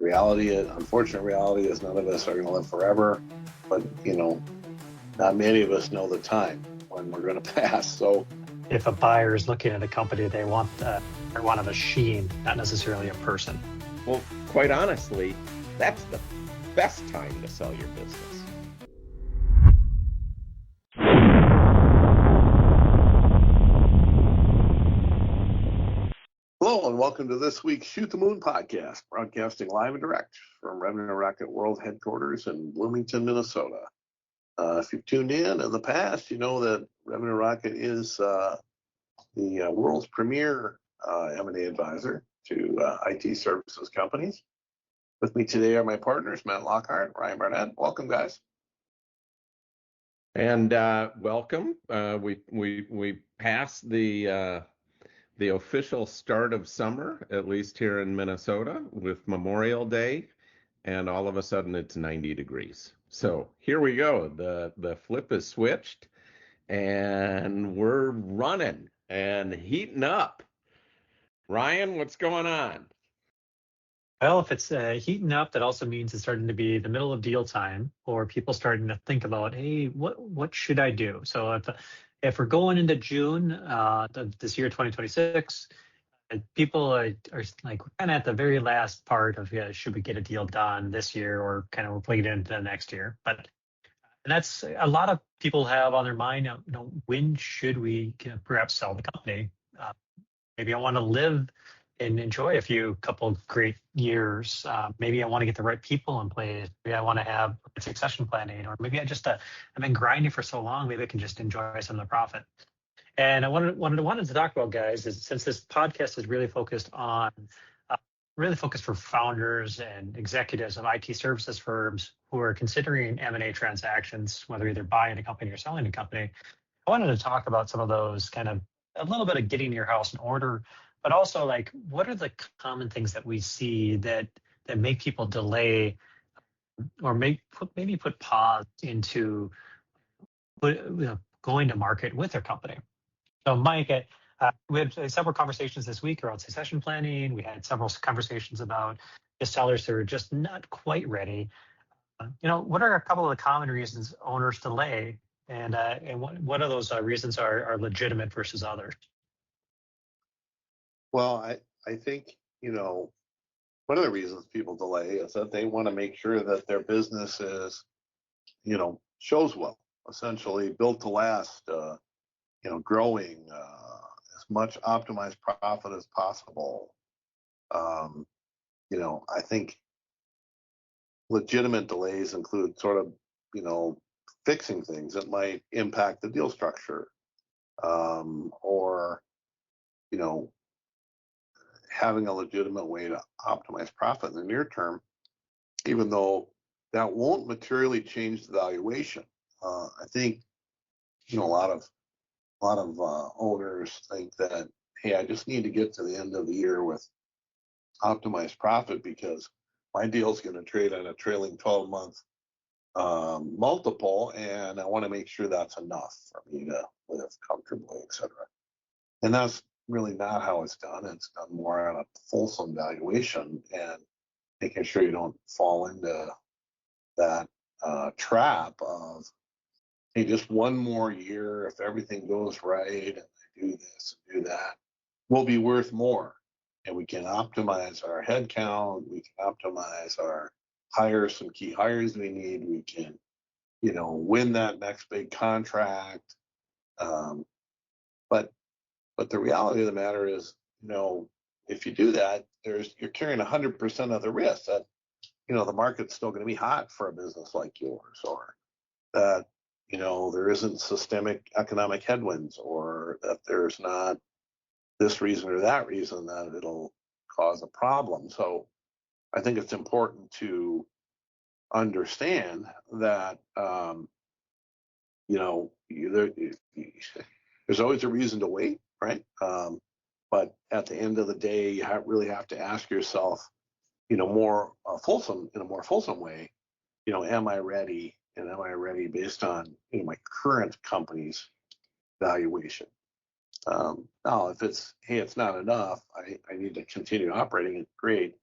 Unfortunate reality is none of us are going to live forever, but not many of us know the time when we're going to pass. So if a buyer is looking at a company, they want a machine, not necessarily a person. Well, quite honestly, that's the best time to sell your business. hello and welcome to this week's Shoot the Moon podcast, broadcasting live and direct from Revenue Rocket World headquarters in Bloomington, Minnesota. If you've tuned in the past, you know that Revenue Rocket is the world's premier M&A advisor to IT services companies. With me today are my partners, Matt Lockhart, Ryan Barnett. Welcome, guys. And welcome. We passed the official start of summer, at least here in Minnesota, with Memorial Day, and all of a sudden it's 90 degrees. So here we go. The flip is switched, and we're running and heating up. Ryan, what's going on? Well, if it's heating up, that also means it's starting to be the middle of deal time, or people starting to think about, hey, what should I do? So if we're going into June this year, 2026, people are like kind of at the very last part of should we get a deal done this year, or kind of we're putting it into the next year. And that's a lot of people have on their mind. When should we perhaps sell the company? Maybe I want to live and enjoy a couple great years. Maybe I want to get the right people in place. Maybe I want to have succession planning, or maybe I've been grinding for so long. Maybe I can just enjoy some of the profit. And I wanted to talk about, guys, is since this podcast is really focused for founders and executives of IT services firms who are considering M&A transactions, whether either buying a company or selling a company. I wanted to talk about some of those, kind of a little bit of getting your house in order, but also like what are the common things that we see that make people delay or maybe put pause into going to market with their company. So Mike, we had several conversations this week around succession planning. We had several conversations about the sellers that are just not quite ready. What are a couple of the common reasons owners delay, and what of those reasons are legitimate versus others? Well, I think, one of the reasons people delay is that they want to make sure that their business is, shows well, essentially built to last, growing as much optimized profit as possible. I think legitimate delays include sort of, fixing things that might impact the deal structure, or, having a legitimate way to optimize profit in the near term, even though that won't materially change the valuation. I think, a lot of owners think that, hey, I just need to get to the end of the year with optimized profit because my deal is going to trade on a trailing 12-month multiple, and I want to make sure that's enough for me to live comfortably, et cetera. And that's really not how it's done. It's done more on a fulsome valuation and making sure you don't fall into that trap of, hey, just one more year, if everything goes right and I do this and do that, we'll be worth more. And we can optimize our head count. We can optimize some key hires we need. We can, win that next big contract. But the reality of the matter is, if you do that, you're carrying 100% of the risk that, the market's still going to be hot for a business like yours, or that, there isn't systemic economic headwinds, or that there's not this reason or that reason that it'll cause a problem. So I think it's important to understand that, there's always a reason to wait, right? But at the end of the day, you really have to ask yourself, in a more fulsome way, am I ready? And am I ready based on my current company's valuation? Now, if it's not enough, I need to continue operating it, great.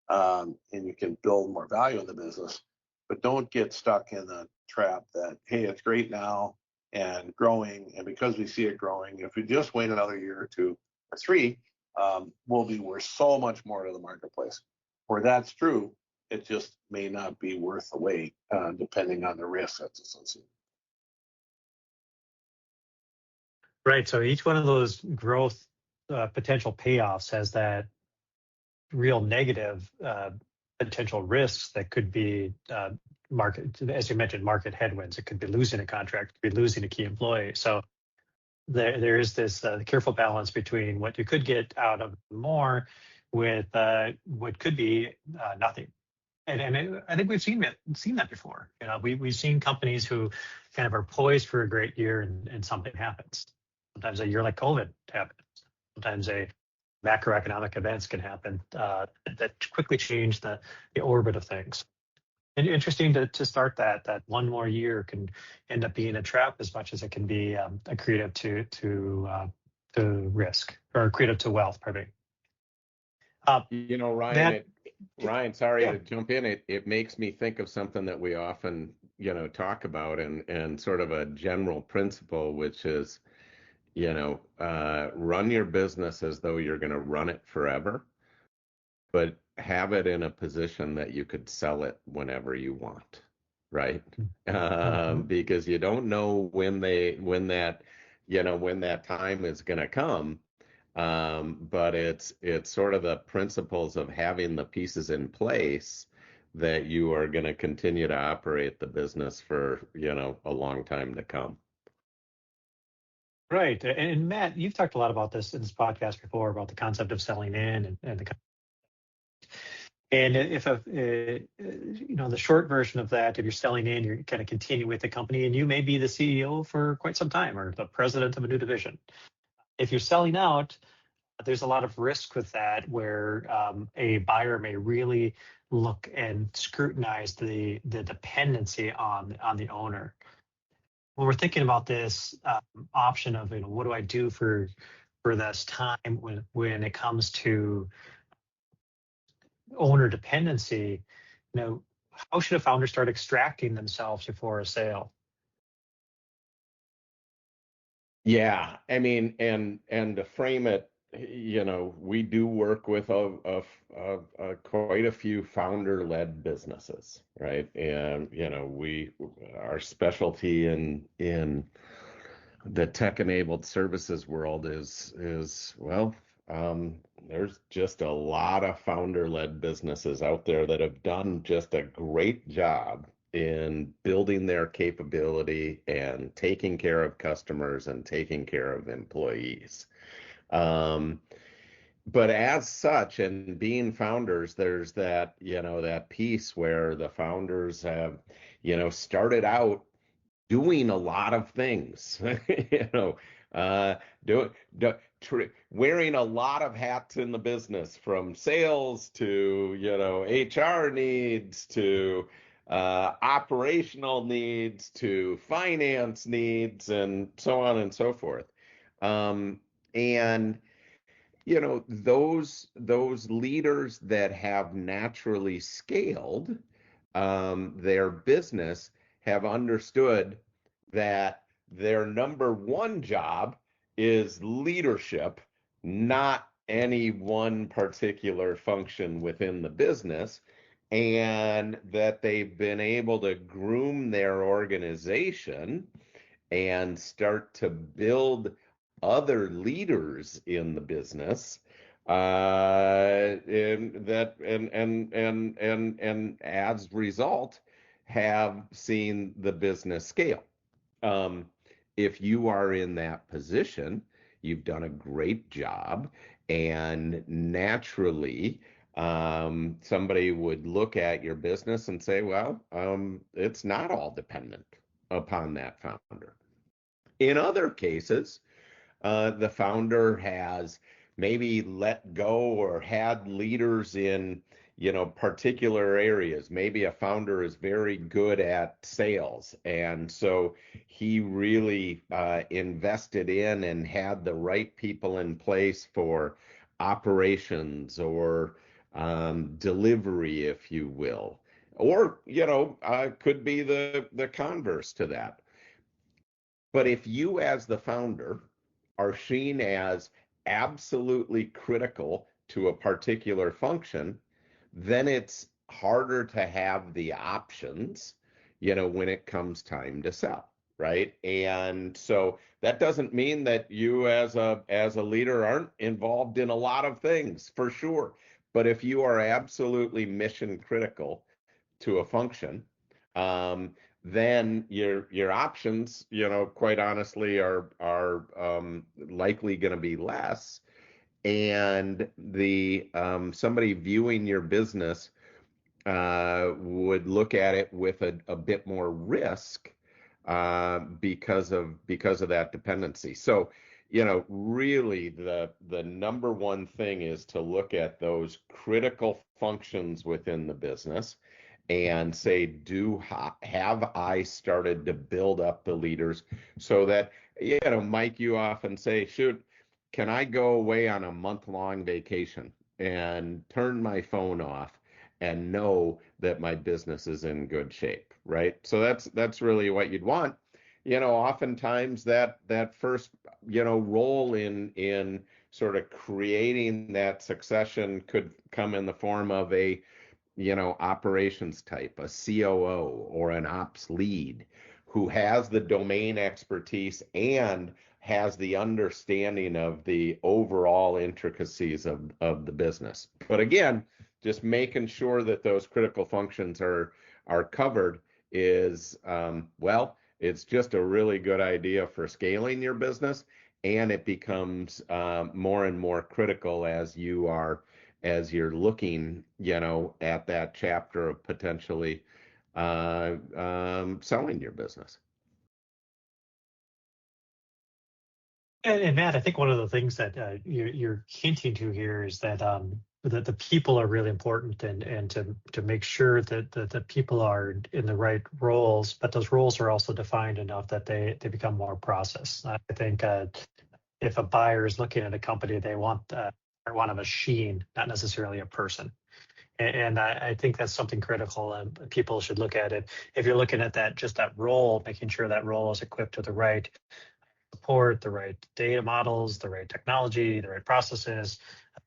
and you can build more value in the business. But don't get stuck in the trap that, hey, it's great now and growing, and because we see it growing, if we just wait another year or two or three, we'll be worth so much more to the marketplace. Where that's true, it just may not be worth the wait, depending on the risk that's associated. Right. So each one of those growth potential payoffs has that real negative potential risks that could be market, as you mentioned, market headwinds. It could be losing a contract, it could be losing a key employee. So there is this careful balance between what you could get out of more with what could be nothing. And I think we've seen that before. You know, we've seen companies who kind of are poised for a great year and something happens. Sometimes a year like COVID happens. Sometimes a macroeconomic events can happen that quickly change the orbit of things. And interesting to start that one more year can end up being a trap as much as it can be accretive to risk or accretive to wealth. Pardon me. You know, Ryan, Matt, Ryan, sorry yeah. to jump in. It makes me think of something that we often, talk about and sort of a general principle, which is, run your business as though you're going to run it forever, but have it in a position that you could sell it whenever you want, right? Mm-hmm. Because you don't know when that time is going to come. But it's sort of the principles of having the pieces in place that you are going to continue to operate the business for, a long time to come. Right. And Matt, you've talked a lot about this in this podcast before about the concept of selling in and if the short version of that, if you're selling in, you're kind of continue with the company and you may be the CEO for quite some time or the president of a new division. If you're selling out, there's a lot of risk with that where a buyer may really look and scrutinize the dependency on the owner. When we're thinking about this option of what do I do for this time when it comes to owner dependency, how should a founder start extracting themselves before a sale? Yeah, I mean, and to frame it, we do work with quite a few founder-led businesses, right? And our specialty in the tech-enabled services world is well, there's just a lot of founder-led businesses out there that have done just a great job in building their capability and taking care of customers and taking care of employees. But as such, and being founders, there's that piece where the founders have, started out doing a lot of things, uh, do, do, wearing a lot of hats in the business, from sales to, HR needs to operational needs to finance needs and so on and so forth. And those leaders that have naturally scaled their business have understood that their number one job is leadership, not any one particular function within the business, and that they've been able to groom their organization and start to build other leaders in the business, and as a result have seen the business scale. If you are in that position, you've done a great job, and naturally somebody would look at your business and say, well, it's not all dependent upon that founder. In other cases, the founder has maybe let go or had leaders in, particular areas. Maybe a founder is very good at sales, and so he really invested in and had the right people in place for operations or delivery, if you will. Or, could be the converse to that. But if you, as the founder, are seen as absolutely critical to a particular function, then it's harder to have the options, when it comes time to sell, right? And so that doesn't mean that you as a leader aren't involved in a lot of things, for sure. But if you are absolutely mission critical to a function, then your options, quite honestly, are likely going to be less. And the somebody viewing your business would look at it with a bit more risk because of that dependency. So, really the number one thing is to look at those critical functions within the business and say, have I started to build up the leaders so that, Mike, you often say, shoot, can I go away on a month-long vacation and turn my phone off and know that my business is in good shape, right? So that's really what you'd want. Oftentimes that first, role in sort of creating that succession could come in the form of a, operations type, a COO or an ops lead who has the domain expertise and has the understanding of the overall intricacies of the business. But again, just making sure that those critical functions are covered is it's just a really good idea for scaling your business, and it becomes more and more critical as you're looking, at that chapter of potentially selling your business. And Matt, I think one of the things that you're hinting to here is that the people are really important, and to make sure that the people are in the right roles, but those roles are also defined enough that they become more process. I think if a buyer is looking at a company, they want a machine, not necessarily a person. And I think that's something critical, and people should look at it. If you're looking at that role, making sure that role is equipped with the right support, the right data models, the right technology, the right processes,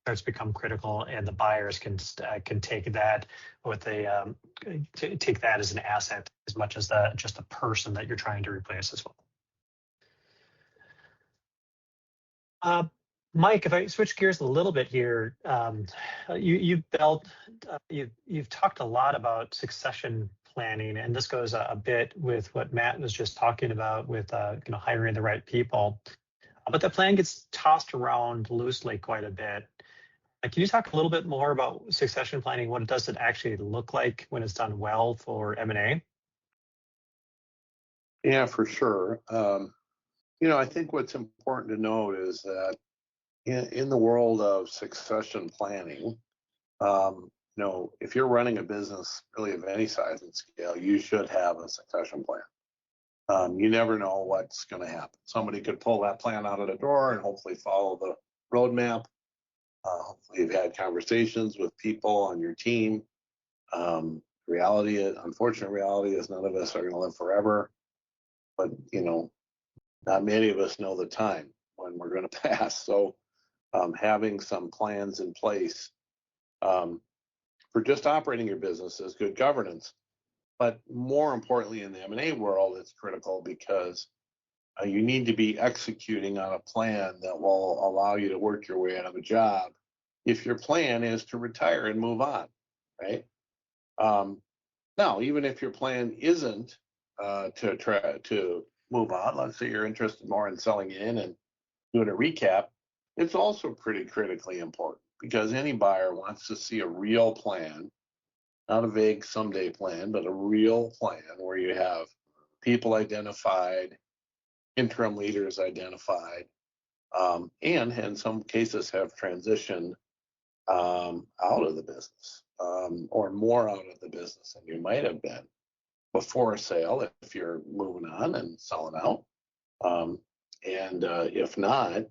starts to become critical, and the buyers can take that with take that as an asset as much as just the person that you're trying to replace as well. Mike, if I switch gears a little bit here, you've talked a lot about succession planning, and this goes a bit with what Matt was just talking about with hiring the right people. But the plan gets tossed around loosely quite a bit. Can you talk a little bit more about succession planning? What does it actually look like when it's done well for M&A? Yeah, for sure. I think what's important to note is that in the world of succession planning, if you're running a business really of any size and scale, you should have a succession plan. You never know what's going to happen. Somebody could pull that plan out of the drawer and hopefully follow the roadmap. Hopefully you've had conversations with people on your team. Unfortunate reality is none of us are going to live forever, but not many of us know the time when we're going to pass. So having some plans in place for just operating your business is good governance. But more importantly, in the M&A world, it's critical because you need to be executing on a plan that will allow you to work your way out of a job if your plan is to retire and move on, right? Now, even if your plan isn't to try to move on, let's say you're interested more in selling in and doing a recap, it's also pretty critically important because any buyer wants to see a real plan, not a vague someday plan, but a real plan where you have people identified, interim leaders identified, and in some cases have transitioned out of the business or more out of the business than you might have been before a sale if you're moving on and selling out. And if not,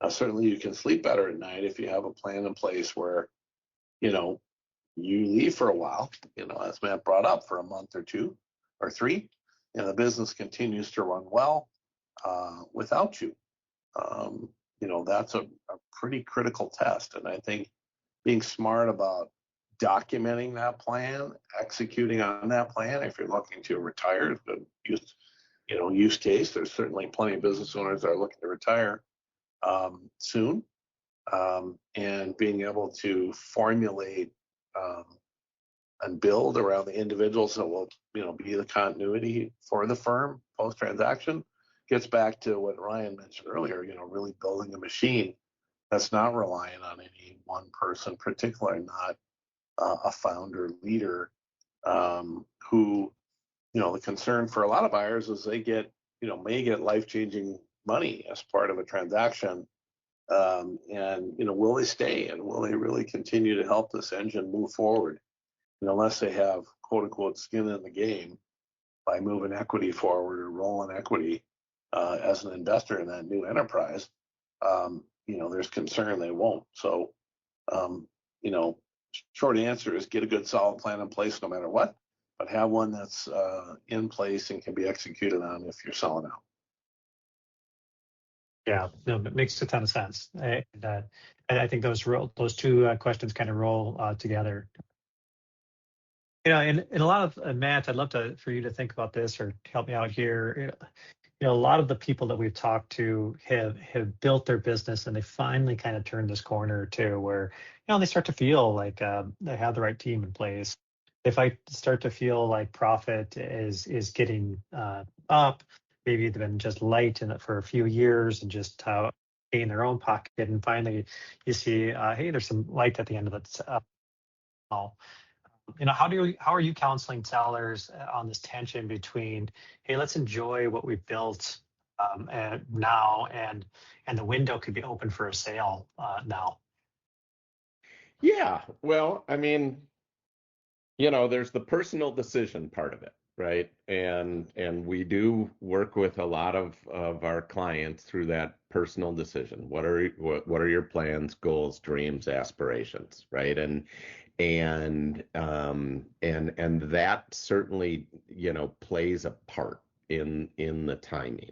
certainly you can sleep better at night if you have a plan in place where you leave for a while, as Matt brought up, for a month or two or three, and the business continues to run well without you. That's a pretty critical test. And I think being smart about documenting that plan, executing on that plan, if you're looking to retire, the use case, there's certainly plenty of business owners that are looking to retire soon, and being able to formulate and build around the individuals that will, be the continuity for the firm post-transaction, gets back to what Ryan mentioned earlier, really building a machine that's not relying on any one person, particularly not a founder leader, who, the concern for a lot of buyers is they may get life-changing money as part of a transaction. And, will they stay, and will they really continue to help this engine move forward? And unless they have quote unquote skin in the game by moving equity forward or rolling equity as an investor in that new enterprise, there's concern they won't. So, short answer is get a good solid plan in place no matter what, but have one that's in place and can be executed on if you're selling out. Yeah, no, it makes a ton of sense. And I think those two questions kind of roll together. In a lot of Matt, I'd love for you to think about this or help me out here. A lot of the people that we've talked to have built their business, and they finally kind of turned this corner too, where they start to feel like they have the right team in place. If I start to feel like profit is getting up, maybe they've been just light in it for a few years and just in their own pocket, and finally you see, hey, there's some light at the end of it. How are you counseling sellers on this tension between, hey, let's enjoy what we've built now, and the window could be open for a sale now? Yeah, well, I mean, there's the personal decision part of it, right? And we do work with a lot of our clients through that personal decision. What are your plans, goals, dreams, aspirations, right? And that certainly, plays a part in the timing.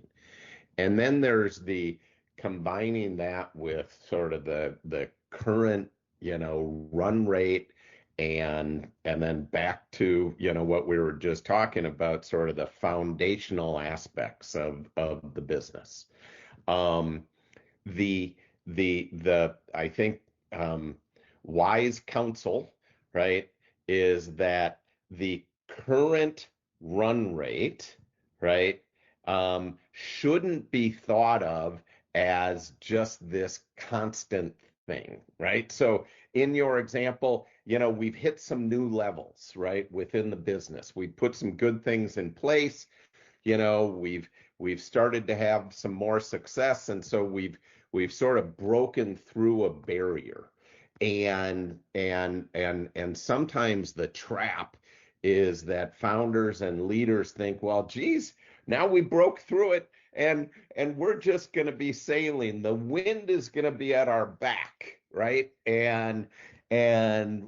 And then there's the combining that with sort of the current, run rate, and then back to, what we were just talking about, sort of the foundational aspects of the business. The I think wise counsel, right, is that the current run rate, right, shouldn't be thought of as just this constant thing, right? So in your example, we've hit some new levels, right, within the business. We put some good things in place. We've started to have some more success, and so we've sort of broken through a barrier. And sometimes the trap is that founders and leaders think, well, geez, now we broke through it, and we're just going to be sailing. The wind is going to be at our back, right? And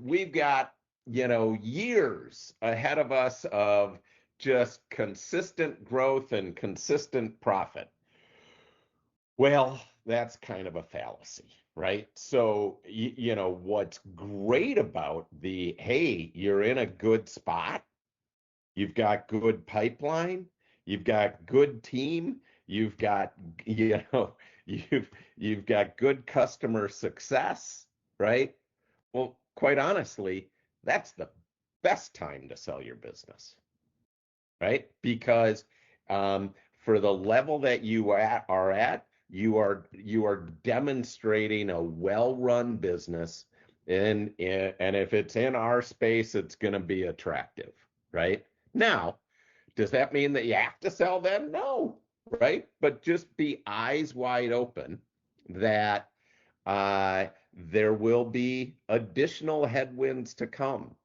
we've got, years ahead of us of just consistent growth and consistent profit. Well, that's kind of a fallacy, right? So, what's great about hey, you're in a good spot, you've got good pipeline, you've got good team, you've got, you've got good customer success, right? Well, quite honestly, that's the best time to sell your business, right? Because for the level that you are at, you are demonstrating a well-run business, and if it's in our space, it's going to be attractive, right? Now, does that mean that you have to sell then? No, right? But just be eyes wide open that there will be additional headwinds to come.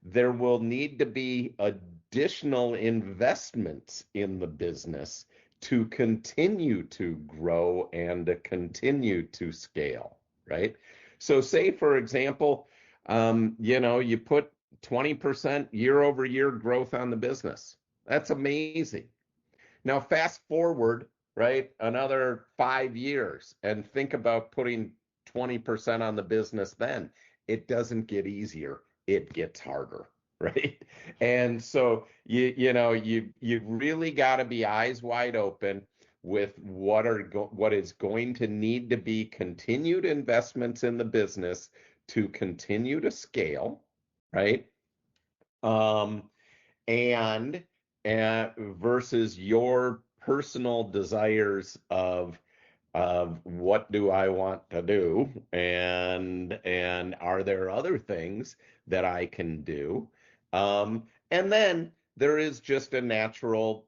There will need to be additional investments in the business to continue to grow and to continue to scale, right? So say, for example, You put 20% year over year growth on the business. That's amazing. Now, fast forward, right, another 5 years and think about putting 20% on the business then. It doesn't get easier, it gets harder, right? And so you really got to be eyes wide open with what is going to need to be continued investments in the business to continue to scale, right? Um, and versus your personal desires of what do I want to do, and are there other things that I can do, and then there is just a natural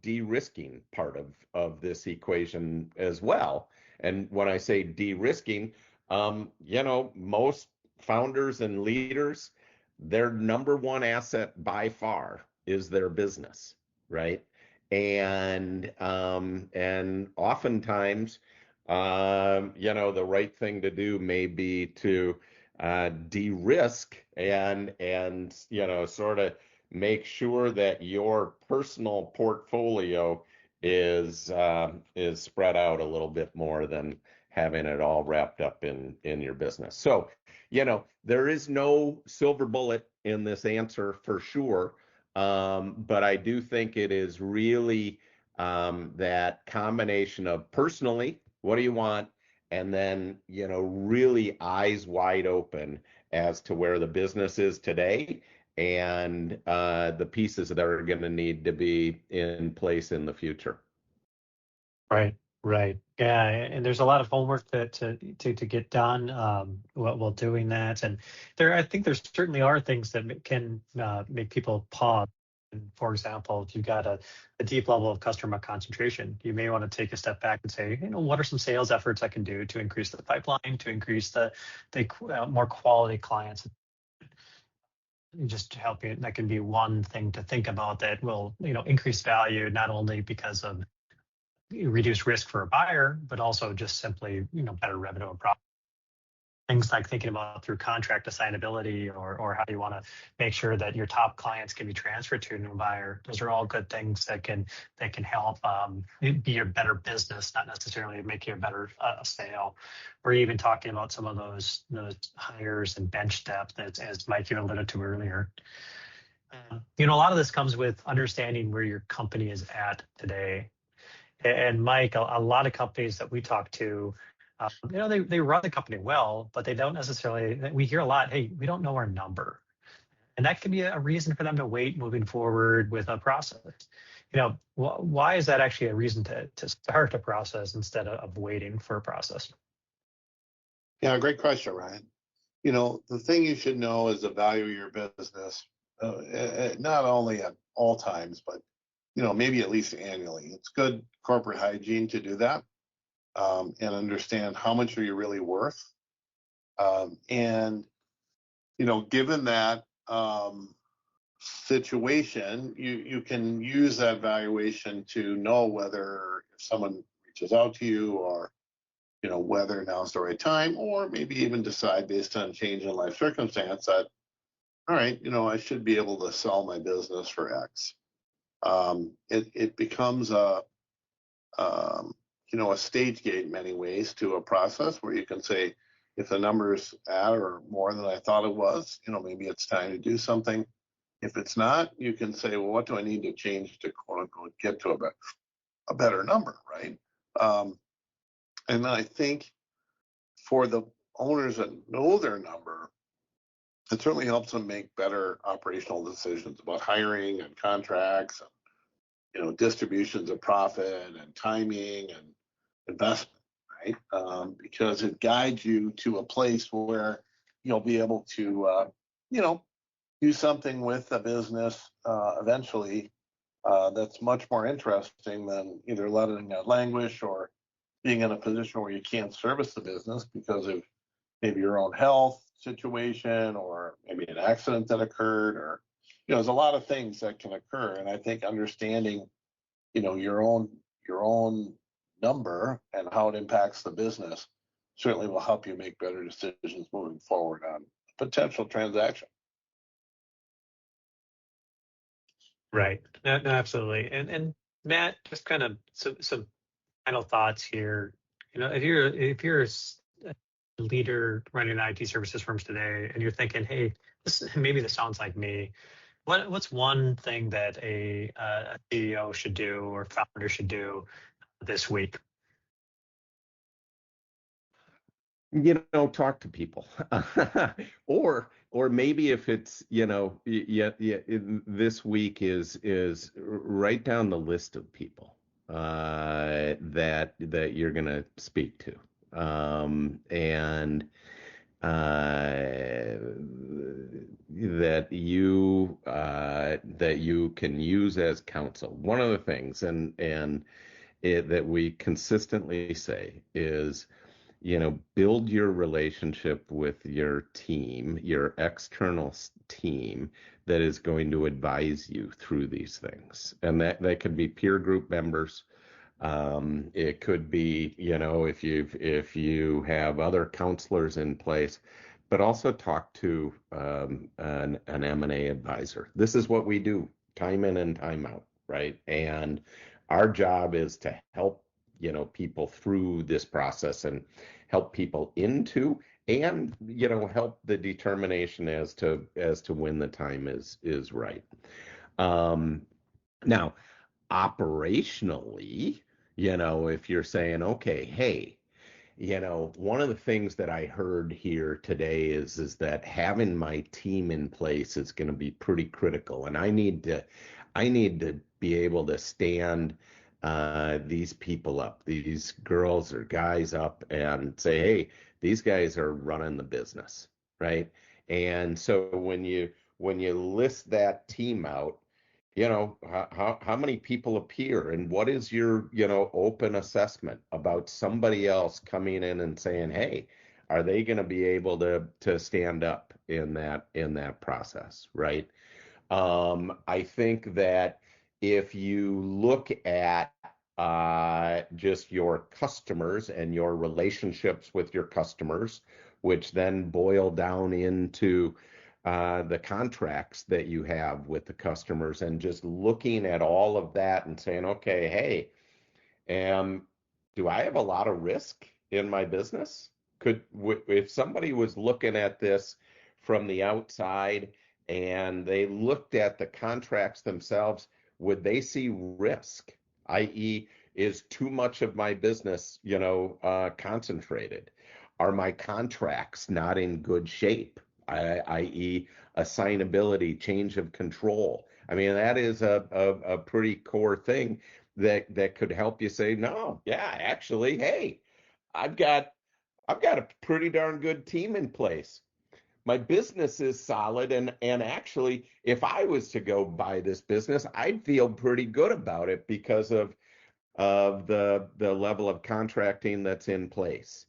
de-risking part of this equation as well. And when I say de-risking, most founders and leaders, their number one asset by far is their business, right? And oftentimes, the right thing to do may be to de-risk and sort of make sure that your personal portfolio is spread out a little bit more than having it all wrapped up in your business. So, there is no silver bullet in this answer for sure. But I do think it is really that combination of personally, what do you want? And then, really eyes wide open as to where the business is today and the pieces that are going to need to be in place in the future. Right, right. Yeah, and there's a lot of homework to get done while doing that. And I think there certainly are things that can make people pause. And for example, if you've got a deep level of customer concentration, you may want to take a step back and say, what are some sales efforts I can do to increase the pipeline, to increase the more quality clients? Just to help you, that can be one thing to think about that will, increase value, not only because of reduce risk for a buyer, but also just simply, better revenue and profit. Things like thinking about through contract assignability or how you want to make sure that your top clients can be transferred to a new buyer. Those are all good things that can help be a better business, not necessarily make you a better sale. We're even talking about some of those hires and bench depth as Mike you alluded to earlier. A lot of this comes with understanding where your company is at today. And Mike, a lot of companies that we talk to, they run the company well, but they don't necessarily, we hear a lot, hey, we don't know our number. And that can be a reason for them to wait moving forward with a process. Why is that actually a reason to start a process instead of waiting for a process? Yeah, great question, Ryan. The thing you should know is the value of your business, not only at all times, but maybe at least annually. It's good corporate hygiene to do that and understand how much are you really worth. And given that situation, you can use that valuation to know whether if someone reaches out to you or whether now's the right time, or maybe even decide based on change in life circumstance that, all right, I should be able to sell my business for X. It becomes a stage gate in many ways to a process where you can say, if the number's at or more than I thought it was, maybe it's time to do something. If it's not, you can say, well, what do I need to change to quote unquote get to a better number, right? And I think for the owners that know their number, it certainly helps them make better operational decisions about hiring and contracts and distributions of profit and timing and investment, right? Because it guides you to a place where you'll be able to, do something with the business eventually that's much more interesting than either letting it languish or being in a position where you can't service the business because of maybe your own health situation or maybe an accident that occurred, or there's a lot of things that can occur. And I think understanding your own number and how it impacts the business certainly will help you make better decisions moving forward on potential transaction. Right. No, no, absolutely. And Matt, just kind of some final thoughts here. You know, if you're a leader running IT services firms today, and you're thinking, hey, maybe this sounds like me. What's one thing that a CEO should do or founder should do this week? Talk to people. Or maybe if it's, this week is write down the list of people that you're going to speak to. And that you can use as counsel. One of the things that we consistently say is, build your relationship with your team, your external team that is going to advise you through these things. And that could be peer group members. It could be, if you have other counselors in place, but also talk to an M&A advisor. This is what we do, time in and time out, right? And our job is to help people through this process and help people into and help the determination as to when the time is right. Now, operationally, if you're saying, okay, hey, one of the things that I heard here today is that having my team in place is going to be pretty critical, and I need to be able to stand these people up, these girls or guys up, and say, hey, these guys are running the business, right? And so when you list that team out, how many people appear, and what is your open assessment about somebody else coming in and saying, hey, are they going to be able to stand up in that process, right? I think that if you look at just your customers and your relationships with your customers, which then boil down into the contracts that you have with the customers, and just looking at all of that and saying, okay, hey, do I have a lot of risk in my business? If somebody was looking at this from the outside and they looked at the contracts themselves, would they see risk? I.e., is too much of my business, concentrated? Are my contracts not in good shape? I.e., assignability, change of control. I mean, that is a pretty core thing that could help you say, no, yeah, actually, hey, I've got a pretty darn good team in place. My business is solid, and actually, if I was to go buy this business, I'd feel pretty good about it because of the level of contracting that's in place.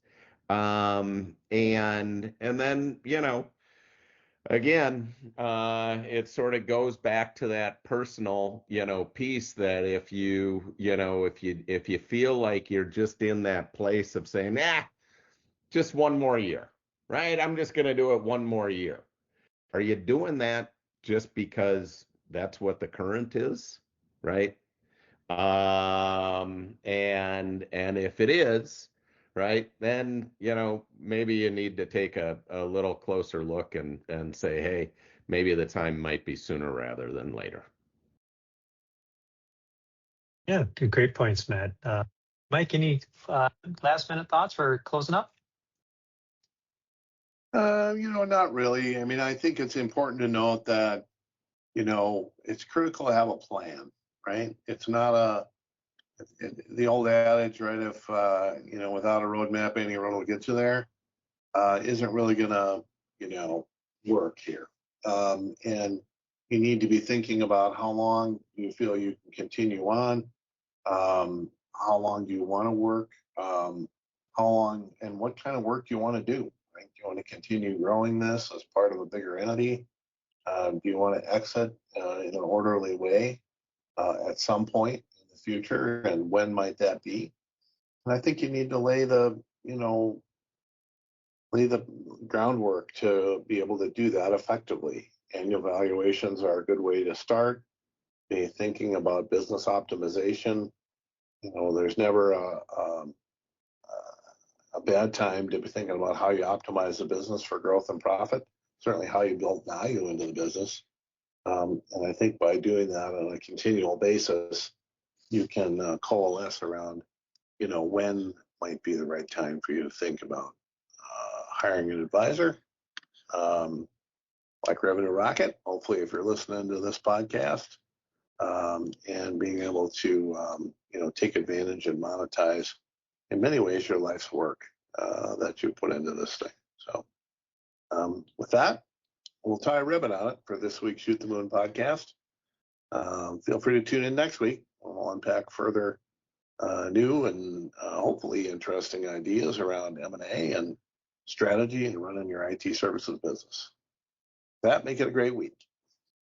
And then, again, it sort of goes back to that personal, piece, that if you feel like you're just in that place of saying, just one more year, right? I'm just going to do it one more year. Are you doing that just because that's what the current is, right? And if it is, right, then, maybe you need to take a little closer look and say, hey, maybe the time might be sooner rather than later. Yeah, great points, Matt. Mike, any last minute thoughts for closing up? Not really. I mean, I think it's important to note that, it's critical to have a plan, right? It's not the old adage, right? If, without a roadmap, any road will get you there, isn't really gonna, work here. And you need to be thinking about how long you feel you can continue on, how long do you want to work, how long and what kind of work you want to do, right? Do you want to continue growing this as part of a bigger entity? Do you want to exit in an orderly way at some point in the future, and when might that be? And I think you need to lay the lay the groundwork to be able to do that effectively. Annual valuations are a good way to start. Be thinking about business optimization. There's never a bad time to be thinking about how you optimize the business for growth and profit. Certainly, how you build value into the business. And I think by doing that on a continual basis, you can coalesce around, when might be the right time for you to think about hiring an advisor, like Revenue Rocket. Hopefully, if you're listening to this podcast, and being able to, take advantage and monetize in many ways your life's work that you put into this thing. So, with that, we'll tie a ribbon on it for this week's Shoot the Moon podcast. Feel free to tune in next week. We'll unpack further new and hopefully interesting ideas around M&A and strategy and running your IT services business. That, make it a great week.